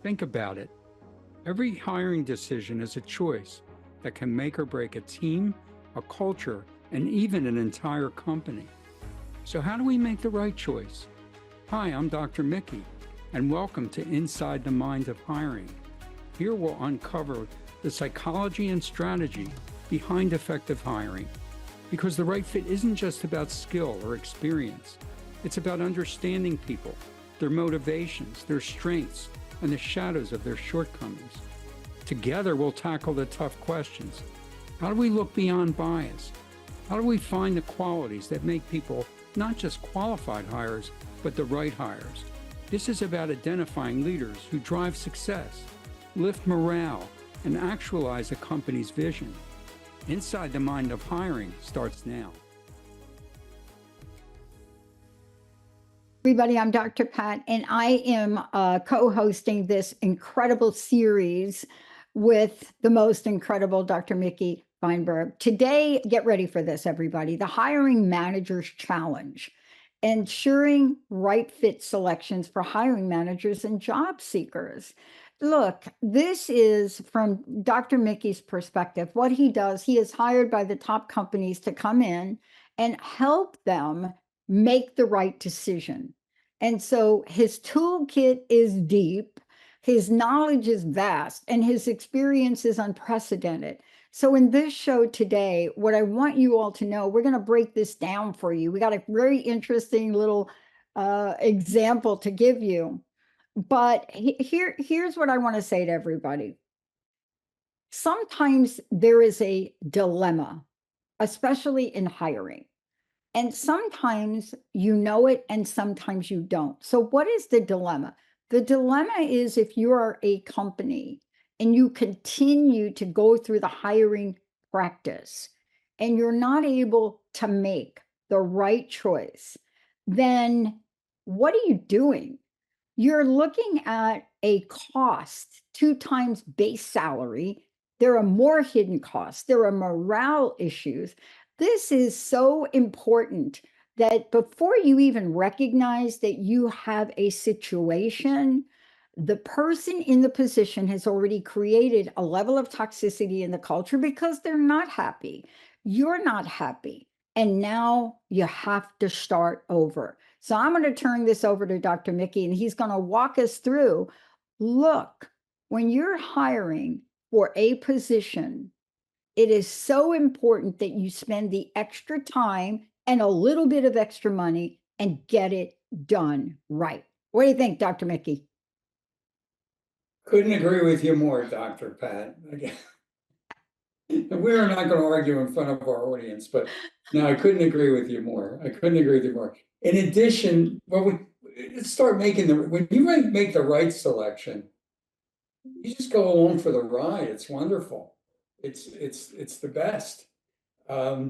Think about it. Every hiring decision is a choice that can make or break a team, a culture, and even an entire company. So how do we make the right choice? Hi, I'm Dr. Mickey, and welcome to Inside the Mind of Hiring. Here we'll uncover the psychology and strategy behind effective hiring. Because the right fit isn't just about skill or experience. It's about understanding people, their motivations, their strengths, and the shadows of their shortcomings. Together, we'll tackle the tough questions. How do we look beyond bias? How do we find the qualities that make people not just qualified hires, but the right hires? This is about identifying leaders who drive success, lift morale, and actualize a company's vision. Inside the Mind of Hiring starts now. Everybody, I'm Dr. Pat, and I am co-hosting this incredible series with the most incredible Dr. Mickey Fineberg. Today, get ready for this, everybody, the Hiring Manager's Challenge, ensuring right fit selections for hiring managers and job seekers. Look, this is from Dr. Mickey's perspective. What he does, he is hired by the top companies to come in and help them make the right decision. And so his toolkit is deep, his knowledge is vast, and his experience is unprecedented. So in this show today, what I want you all to know, we're going to break this down for you. We got a very interesting little example to give you. But here's what I want to say to everybody. Sometimes there is a dilemma, especially in hiring. And sometimes you know it and sometimes you don't. So what is the dilemma? The dilemma is if you are a company and you continue to go through the hiring practice and you're not able to make the right choice, then what are you doing? You're looking at a cost 2 times base salary. There are more hidden costs. There are morale issues. This is so important that before you even recognize that you have a situation, the person in the position has already created a level of toxicity in the culture because they're not happy. You're not happy. And now you have to start over. So I'm going to turn this over to Dr. Mickey, and he's going to walk us through. Look, when you're hiring for a position, it is so important that you spend the extra time and a little bit of extra money and get it done right. What do you think, Dr. Mickey? Couldn't agree with you more, Dr. Pat. We're not going to argue in front of our audience, but no, I couldn't agree with you more. I couldn't agree with you more. In addition, let's start making when you make the right selection, you just go along for the ride. It's wonderful. It's the best. That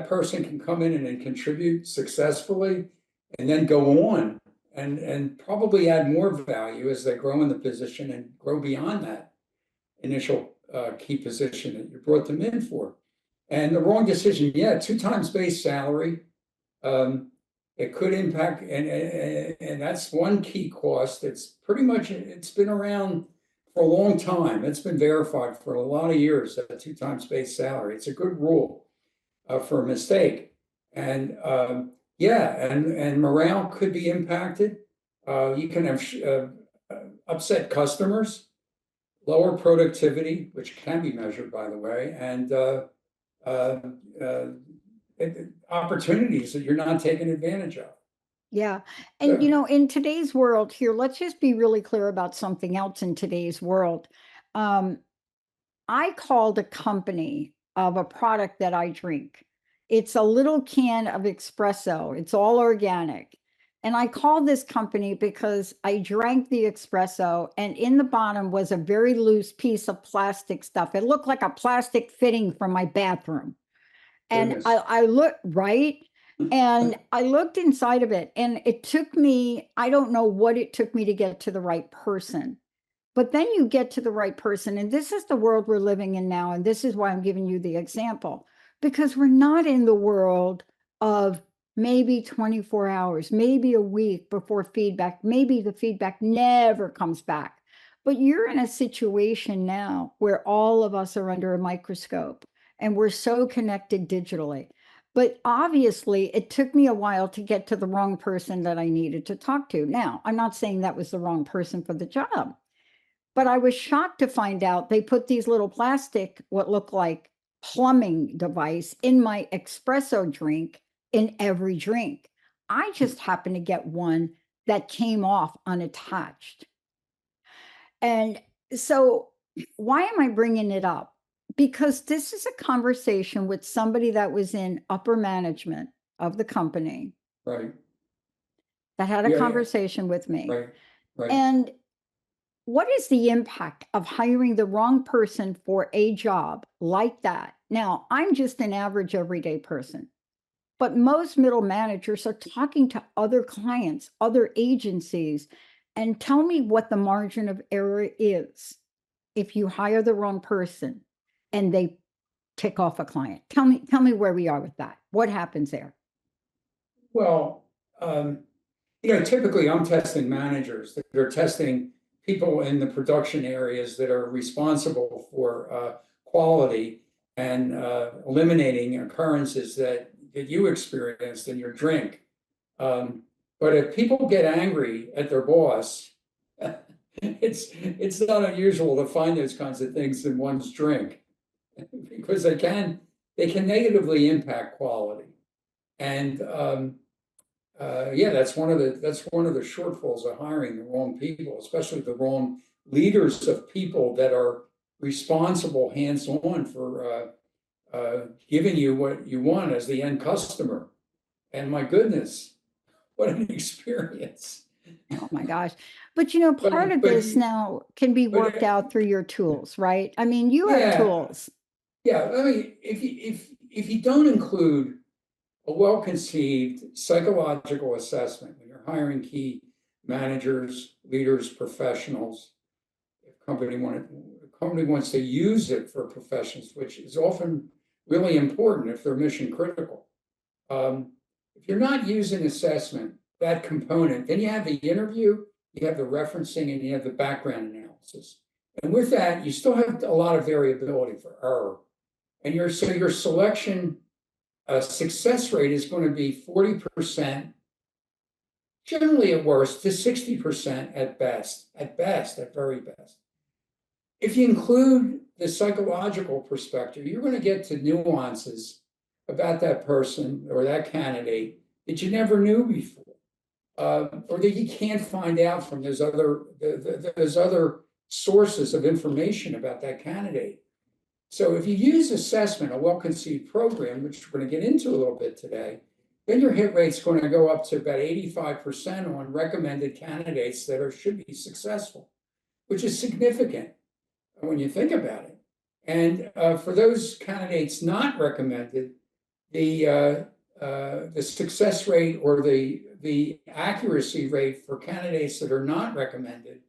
person can come in and contribute successfully and then go on and probably add more value as they grow in the position and grow beyond that initial key position that you brought them in for. And the wrong decision, 2 times base salary, it could impact, and that's one key cost. It's been around for a long time. It's been verified for a lot of years, that 2 times base salary. It's a good rule for a mistake. And and morale could be impacted. You can have upset customers, lower productivity, which can be measured, by the way, and opportunities that you're not taking advantage of. Yeah. And, in today's world here, let's just be really clear about something else in today's world. I called a company of a product that I drink. It's a little can of espresso. It's all organic. And I called this company because I drank the espresso, and in the bottom was a very loose piece of plastic stuff. It looked like a plastic fitting from my bathroom. And I looked, right? And I looked inside of it, and it took me, I don't know what it took me to get to the right person. But then you get to the right person, and this is the world we're living in now, and this is why I'm giving you the example, because we're not in the world of maybe 24 hours, maybe a week before feedback, maybe the feedback never comes back. But you're in a situation now where all of us are under a microscope and we're so connected digitally. But obviously, it took me a while to get to the wrong person that I needed to talk to. Now, I'm not saying that was the wrong person for the job, but I was shocked to find out they put these little plastic, what looked like plumbing device in my espresso drink in every drink. I just happened to get one that came off unattached. And so, why am I bringing it up? Because this is a conversation with somebody that was in upper management of the company Right. that had a Yeah. conversation with me. Right. Right. And what is the impact of hiring the wrong person for a job like that? Now, I'm just an average everyday person, but most middle managers are talking to other clients, other agencies, and tell me what the margin of error is if you hire the wrong person and they tick off a client. Tell me where we are with that. What happens there? Well, typically I'm testing managers that are testing people in the production areas that are responsible for quality and eliminating occurrences that you experienced in your drink. But if people get angry at their boss, it's not unusual to find those kinds of things in one's drink because they can negatively impact quality. And yeah, that's one of the shortfalls of hiring the wrong people, especially the wrong leaders of people that are responsible, hands-on for giving you what you want as the end customer. And my goodness, what an experience! Oh my gosh. But part of But this now can be worked out through your tools, right? I mean, you have yeah, tools. yeah. I mean, if you don't include a well-conceived psychological assessment when you're hiring key managers, leaders, professionals. If a company wants to use it for professionals, which is often really important if they're mission critical. If you're not using assessment, that component, then you have the interview, you have the referencing, and you have the background analysis. And with that, you still have a lot of variability for error. And your selection success rate is going to be 40%, generally at worst, to 60% at best, at very best. If you include the psychological perspective, you're going to get to nuances about that person or that candidate that you never knew before, or that you can't find out from those other sources of information about that candidate. So if you use assessment, a well-conceived program, which we're going to get into a little bit today, then your hit rate's going to go up to about 85% on recommended candidates that should be successful, which is significant when you think about it. And for those candidates not recommended, the success rate or the accuracy rate for candidates that are not recommended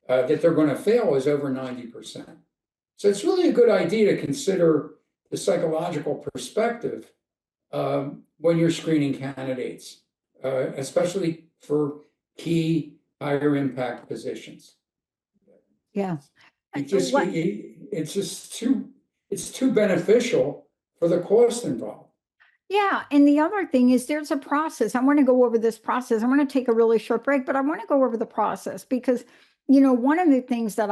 that they're going to fail is over 90%. So it's really a good idea to consider the psychological perspective when you're screening candidates, especially for key higher impact positions. Yeah. It's too beneficial for the cost involved. Yeah. And the other thing is there's a process. I want to go over this process. I want to take a really short break, but I want to go over the process because one of the things that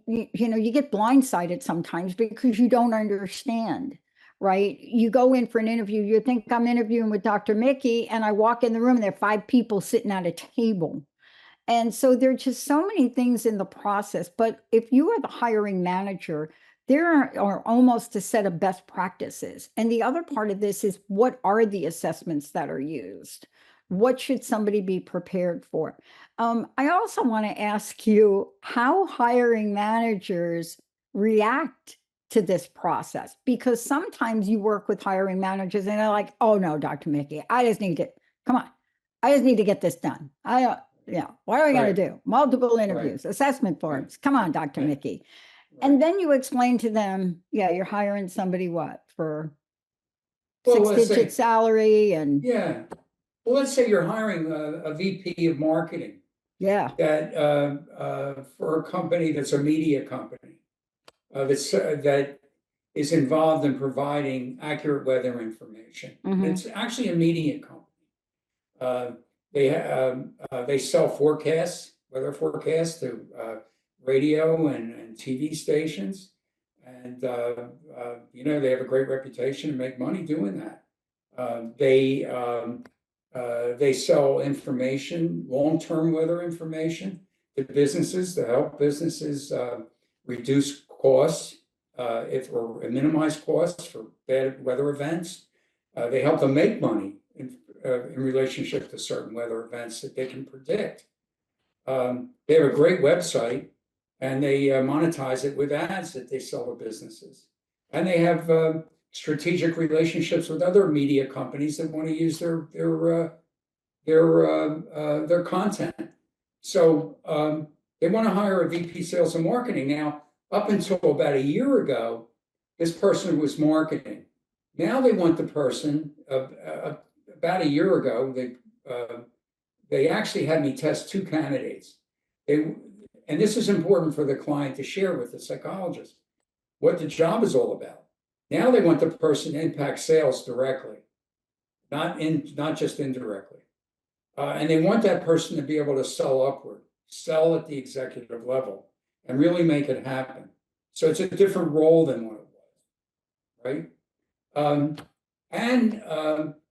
you get blindsided sometimes because you don't understand, right? You go in for an interview, you think I'm interviewing with Dr. Mickey, and I walk in the room and there are 5 people sitting at a table. And so there are just so many things in the process. But if you are the hiring manager, there are almost a set of best practices. And the other part of this is what are the assessments that are used? What should somebody be prepared for? I also want to ask you how hiring managers react to this process, because sometimes you work with hiring managers and they're like, oh no, Dr. Mickey, I just need to, come on, I just need to get this done. What are we going to do? Multiple interviews, assessment forms. Come on, Dr. Mickey. And then you explain to them, you're hiring somebody what for Well, let's say, six-digit salary and yeah. Well, let's say you're hiring a VP of marketing yeah. that for a company that's a media company that is involved in providing accurate weather information. And Mhm. it's actually a media company. Uh, they sell forecasts, weather forecasts to radio and TV stations, and they have a great reputation and make money doing that. They sell information, long-term weather information to businesses to help businesses reduce costs or minimize costs for bad weather events. They help them make money in relationship to certain weather events that they can predict. They have a great website and they monetize it with ads that they sell to businesses. And they have strategic relationships with other media companies that want to use their content. So they want to hire a VP sales and marketing. Now, up until about a year ago, this person was marketing. Now they want the person about a year ago. They actually had me test two candidates. And this is important for the client to share with the psychologist what the job is all about. Now they want the person to impact sales directly, not just indirectly. And they want that person to be able to sell upward, sell at the executive level, and really make it happen. So it's a different role than what it was, right? And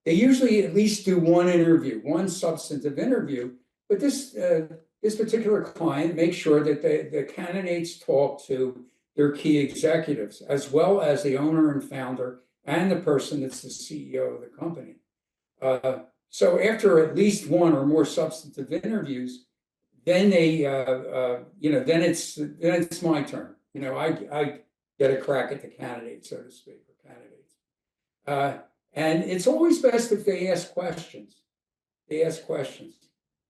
they usually at least do one interview, one substantive interview. But this particular client makes sure that the candidates talk to their key executives, as well as the owner and founder and the person that's the CEO of the company. So after at least one or more substantive interviews, then then it's my turn. I get a crack at the candidate, so to speak, or candidates. And it's always best if they ask questions. They ask questions.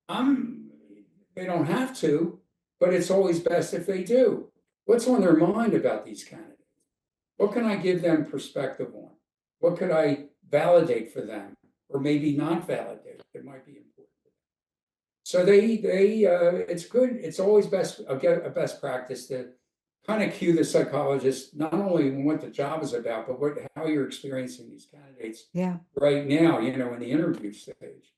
They don't have to, but it's always best if they do. What's on their mind about these candidates? What can I give them perspective on? What could I validate for them, or maybe not validate that might be important? So it's good. It's always a best practice to kind of cue the psychologist not only on what the job is about, but how you're experiencing these candidates right now, in the interview stage.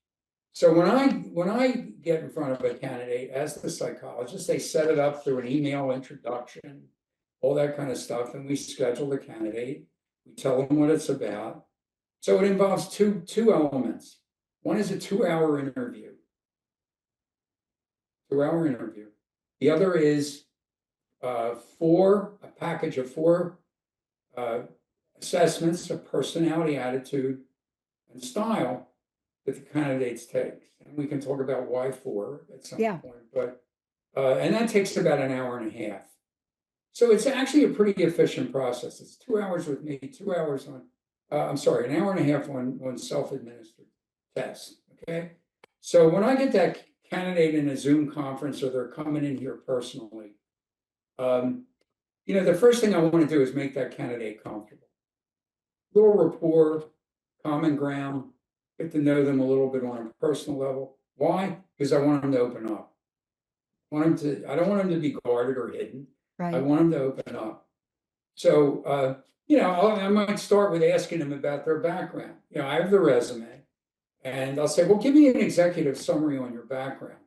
So when I get in front of a candidate as the psychologist, they set it up through an email introduction, all that kind of stuff, and we schedule the candidate. We tell them what it's about. So it involves two elements. One is a 2-hour interview. 2-hour interview. The other is a package of 4 assessments of personality, attitude, and style that the candidates take. And we can talk about why 4 at some point, but and that takes about an hour and a half. So it's actually a pretty efficient process. It's 2 hours with me, 2 hours on, an hour and a half on self-administered tests. Okay. So when I get that candidate in a Zoom conference or they're coming in here personally, the first thing I want to do is make that candidate comfortable. Little rapport, common ground, get to know them a little bit on a personal level. Why? Because I want them to open up. I don't want them to be guarded or hidden. Right. I want them to open up. So, I might start with asking them about their background. I have the resume, and I'll say, well, give me an executive summary on your background.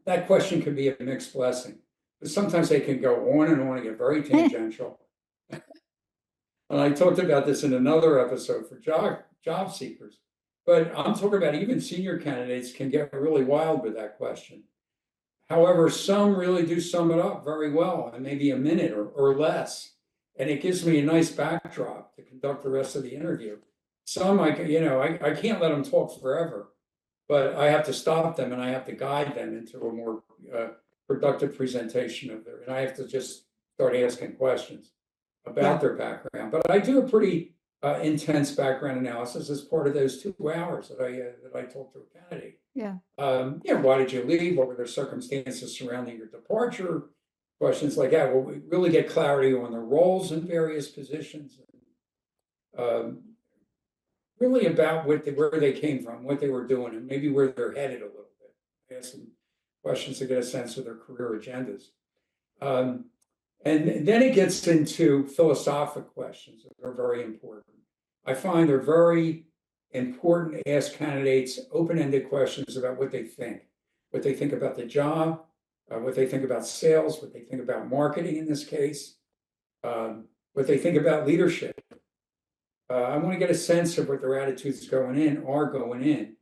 That question can be a mixed blessing, but sometimes they can go on and get very tangential. And I talked about this in another episode for job seekers, but I'm talking about even senior candidates can get really wild with that question. However, some really do sum it up very well in maybe a minute or less. And it gives me a nice backdrop to conduct the rest of the interview. Some I can't let them talk forever, but I have to stop them and I have to guide them into a more productive presentation and I have to just start asking questions about their background. But I do a pretty intense background analysis as part of those 2 hours that I talk to a candidate. Why did you leave? What were the circumstances surrounding your departure? Questions like that. Well, we really get clarity on the roles in various positions. really about where they came from, what they were doing, and maybe where they're headed a little bit. Ask them questions to get a sense of their career agendas. Um, and then it gets into philosophical questions that are very important. I find they're very important to ask candidates open-ended questions about what they think about the job, what they think about sales, what they think about marketing in this case, what they think about leadership. I want to get a sense of what their attitudes going in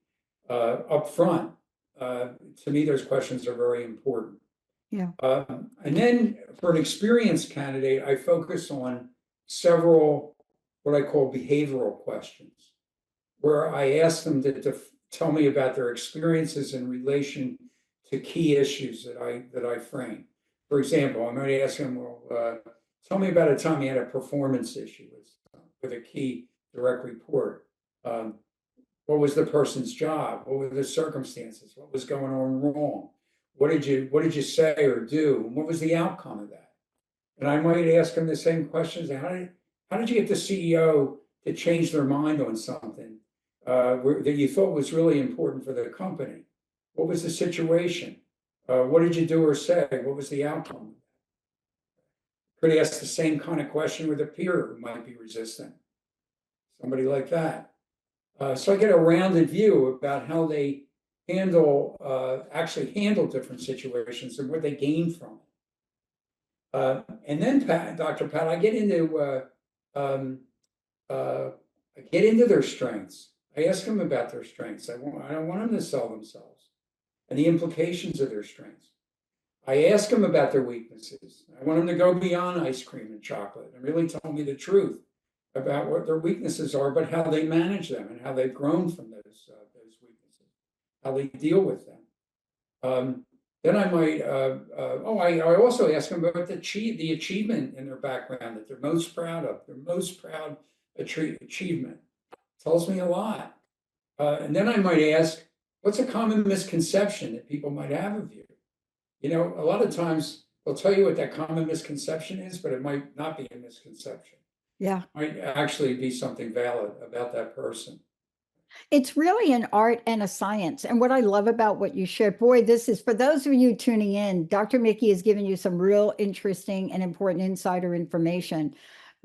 up front. To me, those questions are very important. Yeah. And then for an experienced candidate, I focus on several what I call behavioral questions, where I ask them to tell me about their experiences in relation to key issues that I frame. For example, I might ask them, well, tell me about a time you had a performance issue with a key direct report. What was the person's job? What were the circumstances? What was going on wrong? What did you say or do? What was the outcome of that? And I might ask them the same questions. How did you get the CEO to change their mind on something that you thought was really important for the company? What was the situation? What did you do or say? What was the outcome? Could ask the same kind of question with a peer who might be resistant, somebody like that. So I get a rounded view about how they actually handle different situations and what they gain from it. And then Dr. Pat, I get into their strengths. I ask them about their strengths. I don't want them to sell themselves and the implications of their strengths. I ask them about their weaknesses. I want them to go beyond ice cream and chocolate and really tell me the truth about what their weaknesses are, but how they manage them and how they've grown from those weaknesses, how they deal with them. Then I might, I also ask them about the achievement in their background that they're most proud of, their most proud achievement. Tells me a lot. And then I might ask, what's a common misconception that people might have of you? You know, a lot of times they'll tell you what that common misconception is, but it might not be a misconception. Yeah. Might actually be something valid about that person. It's really an art and a science. And what I love about what you shared, boy, this is for those of you tuning in, Dr. Mickey has given you some real interesting and important insider information,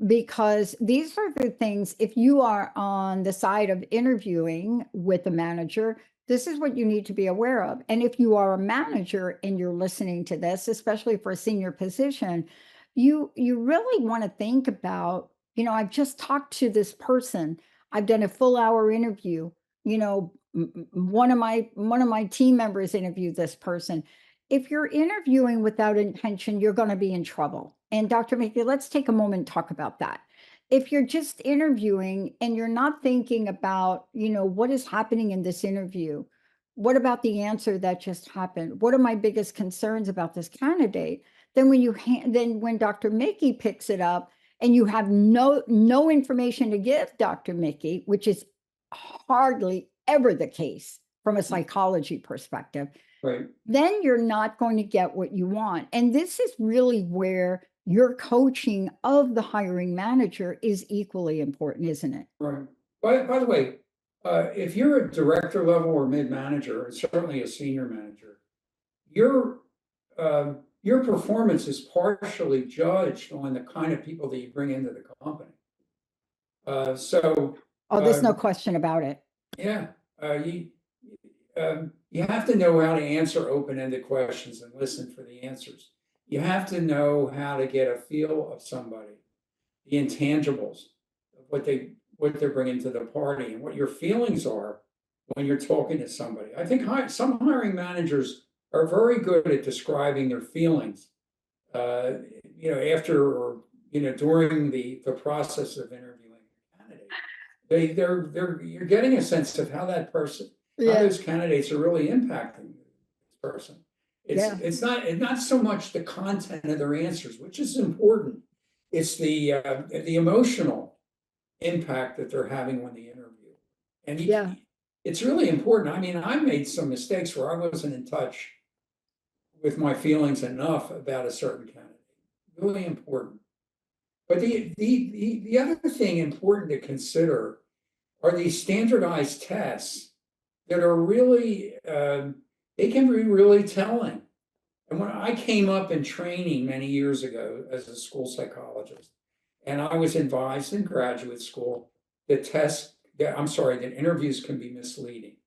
because these are the things, if you are on the side of interviewing with a manager, this is what you need to be aware of. And if you are a manager and you're listening to this, especially for a senior position, you really want to think about, I've just talked to this person. I've done a full hour interview. One of my team members interviewed this person. If you're interviewing without intention, you're going to be in trouble. And Dr. Mickey, let's take a moment and talk about that. If you're just interviewing and you're not thinking about, what is happening in this interview? What about the answer that just happened? What are my biggest concerns about this candidate? Then when Dr. Mickey picks it up and you have no information to give Dr. Mickey, which is hardly ever the case from a psychology perspective, Right. then you're not going to get what you want. And this is really where your coaching of the hiring manager is equally important, isn't it? Right. By the way, if you're a director level or mid-manager, and certainly a senior manager, your performance is partially judged on the kind of people that you bring into the company. Oh, there's no question about it. Yeah, you have to know how to answer open-ended questions and listen for the answers. You have to know how to get a feel of somebody, the intangibles of what they're bringing to the party and what your feelings are when you're talking to somebody. I think some hiring managers are very good at describing their feelings, after or during the process of interviewing a candidate. You're getting a sense of how that person, how those candidates are really impacting this person. It's not so much the content of their answers, which is important. It's the emotional impact that they're having when they interview. And it's really important. I mean, I made some mistakes where I wasn't in touch with my feelings enough about a certain candidate. Really important. But the other thing important to consider are these standardized tests that are really, they can be really telling. And when I came up in training many years ago as a school psychologist, and I was advised in graduate school that that interviews can be misleading,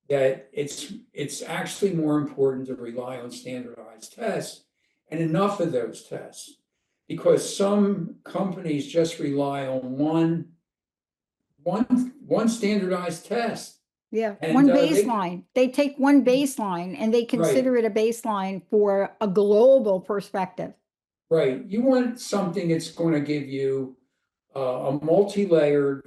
that it's actually more important to rely on standardized tests and enough of those tests, because some companies just rely on one standardized test. Yeah, And one they baseline. They take one baseline and they right, consider it a baseline for a global perspective. right. You want something that's going to give you a multi-layered,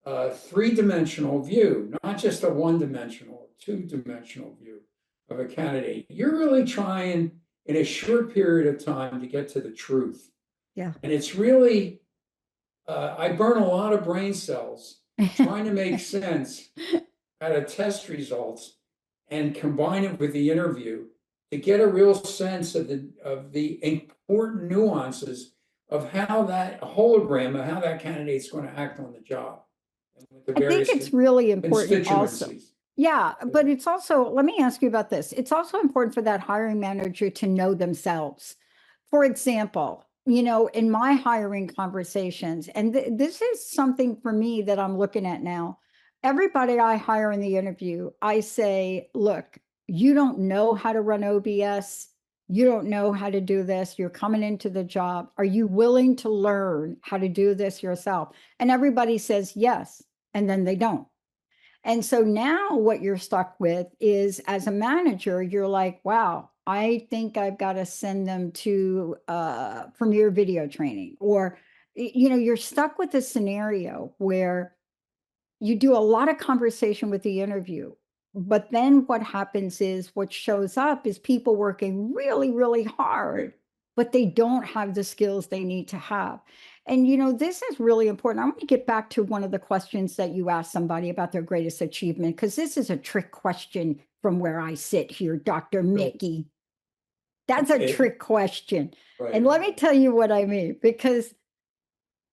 three-dimensional view, not just a one-dimensional, two-dimensional view of a candidate. You're really trying in a short period of time to get to the truth. Yeah. And it's really, I burn a lot of brain cells trying to make sense out of test results and combine it with the interview to get a real sense of the important nuances of how that hologram of how that candidate's going to act on the job and with the I think various it's really important also. constituencies. Yeah, but it's also, let me ask you about this. It's also important for that hiring manager to know themselves. For example, in my hiring conversations, and this is something for me that I'm looking at now. Everybody I hire in the interview, I say, look, you don't know how to run OBS. You don't know how to do this. You're coming into the job. Are you willing to learn how to do this yourself? And everybody says yes, and then they don't. And so now what you're stuck with is, as a manager, you're like, wow, I think I've got to send them to Premiere video training. Or, you're stuck with a scenario where you do a lot of conversation with the interview. But then what happens is, what shows up is people working really, really hard, but they don't have the skills they need to have. And this is really important. I want to get back to one of the questions that you asked somebody about their greatest achievement, because this is a trick question from where I sit here, Dr. Mickey. That's a trick question. Right. And let me tell you what I mean, because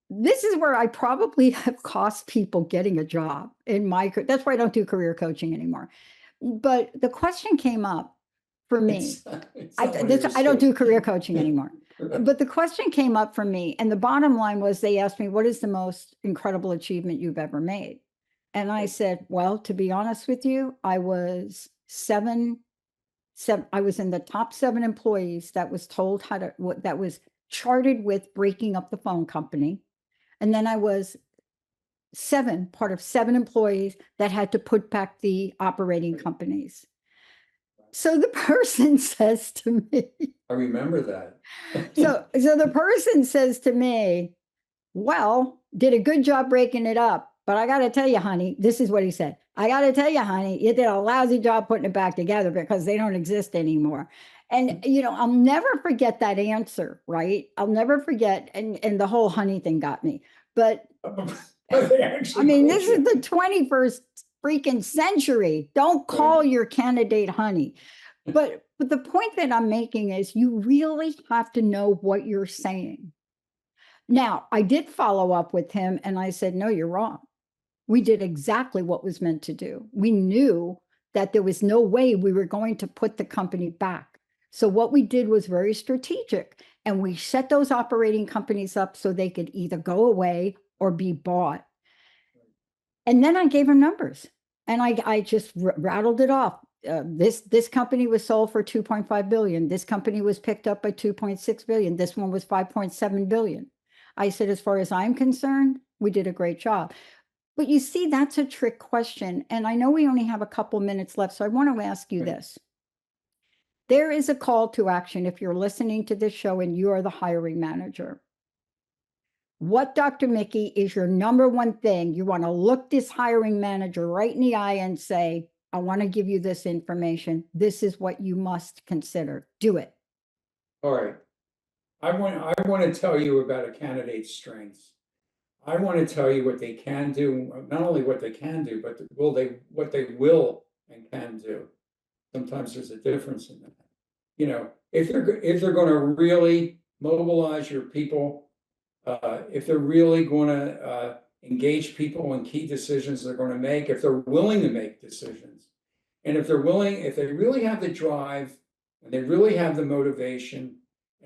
this is where I probably have cost people getting a job in my, that's why I don't do career coaching anymore. But the question came up for me. I don't do career coaching anymore. But the question came up for me, and the bottom line was, they asked me, what is the most incredible achievement you've ever made? And I said, well, to be honest with you, I was I was in the top 7 employees that was told that was charted with breaking up the phone company. And then I was part of 7 employees that had to put back the operating companies. So the person says to me, I remember that. so the person says to me, well, did a good job breaking it up. But I got to tell you, honey, this is what he said. I got to tell you, honey, you did a lousy job putting it back together, because they don't exist anymore. And, I'll never forget that answer, right? I'll never forget. And the whole honey thing got me. But I mean, this is the 21st freaking century. Don't call your candidate honey. But the point that I'm making is, you really have to know what you're saying. Now, I did follow up with him and I said, no, you're wrong. We did exactly what was meant to do. We knew that there was no way we were going to put the company back. So what we did was very strategic, and we set those operating companies up so they could either go away or be bought. And then I gave him numbers, and I just rattled it off. This company was sold for 2.5 billion. This company was picked up by 2.6 billion. This one was 5.7 billion. I said, as far as I'm concerned, we did a great job. But you see, that's a trick question. And I know we only have a couple minutes left, so I want to ask you this. There is a call to action if you're listening to this show and you are the hiring manager. What, Dr. Mickey, is your number one thing? You want to look this hiring manager right in the eye and say, I want to give you this information. This is what you must consider. Do it. All right. I want to tell you about a candidate's strengths. I want to tell you what they can do, not only what they can do, but what they will and can do. Sometimes there's a difference in that. If they're going to really mobilize your people, if they're really going to engage people in key decisions they're going to make, if they're willing to make decisions. And if they're willing, if they really have the drive and they really have the motivation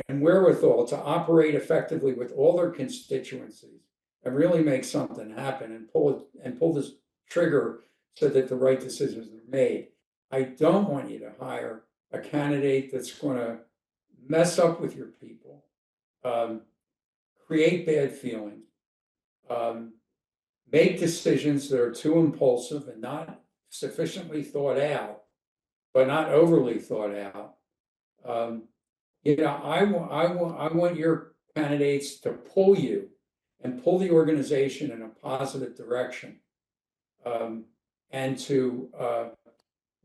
and wherewithal to operate effectively with all their constituencies and really make something happen and pull this trigger so that the right decisions are made. I don't want you to hire a candidate that's going to mess up with your people, create bad feelings, make decisions that are too impulsive and not sufficiently thought out, but not overly thought out. I want your candidates to pull you and pull the organization in a positive direction, and to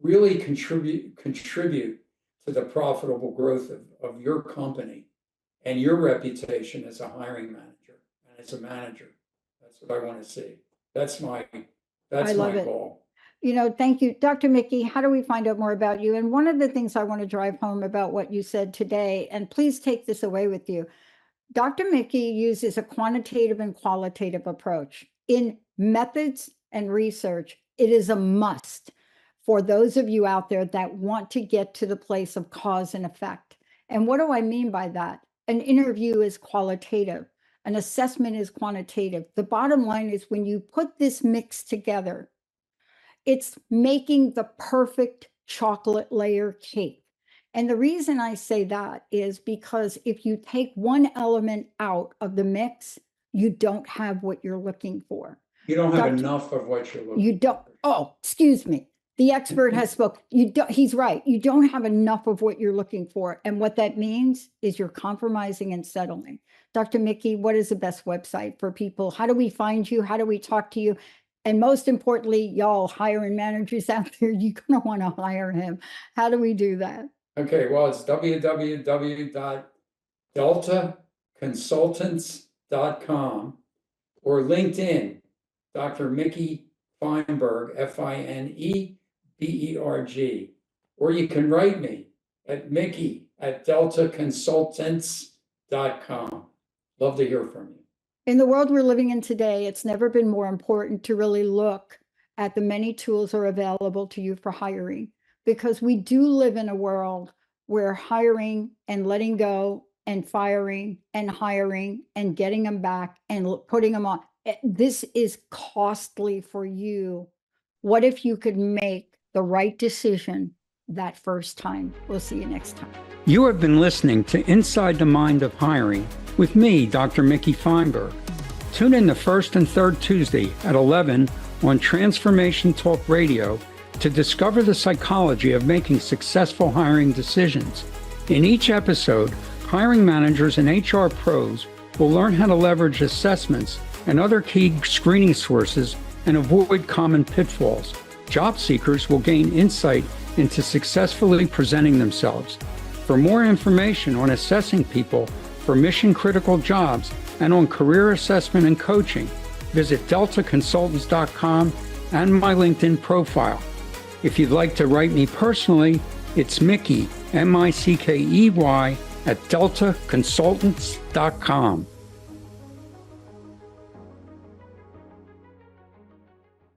really contribute to the profitable growth of your company and your reputation as a hiring manager and as a manager. That's what I want to see. That's my goal. Thank you. Dr. Mickey, how do we find out more about you? And one of the things I want to drive home about what you said today, and please take this away with you, Dr. Mickey uses a quantitative and qualitative approach. In methods and research, it is a must for those of you out there that want to get to the place of cause and effect. And what do I mean by that? An interview is qualitative. An assessment is quantitative. The bottom line is when you put this mix together, it's making the perfect chocolate layer cake. And the reason I say that is because if you take one element out of the mix, you don't have what you're looking for. You don't have enough of what you're looking for. You don't. Oh, excuse me. The expert has spoke. He's right. You don't have enough of what you're looking for. And what that means is you're compromising and settling. Dr. Mickey, what is the best website for people? How do we find you? How do we talk to you? And most importantly, y'all hiring managers out there, you're going to want to hire him. How do we do that? Okay, well, it's www.deltaconsultants.com or LinkedIn, Dr. Mickey Fineberg, Fineberg. Or you can write me at mickey@deltaconsultants.com. Love to hear from you. In the world we're living in today, it's never been more important to really look at the many tools that are available to you for hiring, because we do live in a world where hiring and letting go and firing and hiring and getting them back and putting them on, this is costly for you. What if you could make the right decision that first time? We'll see you next time. You have been listening to Inside the Mind of Hiring with me, Dr. Mickey Fineberg. Tune in the first and third Tuesday at 11 on Transformation Talk Radio to discover the psychology of making successful hiring decisions. In each episode, hiring managers and HR pros will learn how to leverage assessments and other key screening sources and avoid common pitfalls. Job seekers will gain insight into successfully presenting themselves. For more information on assessing people for mission-critical jobs and on career assessment and coaching, visit deltaconsultants.com and my LinkedIn profile. If you'd like to write me personally, it's Mickey, Mickey, @deltaconsultants.com.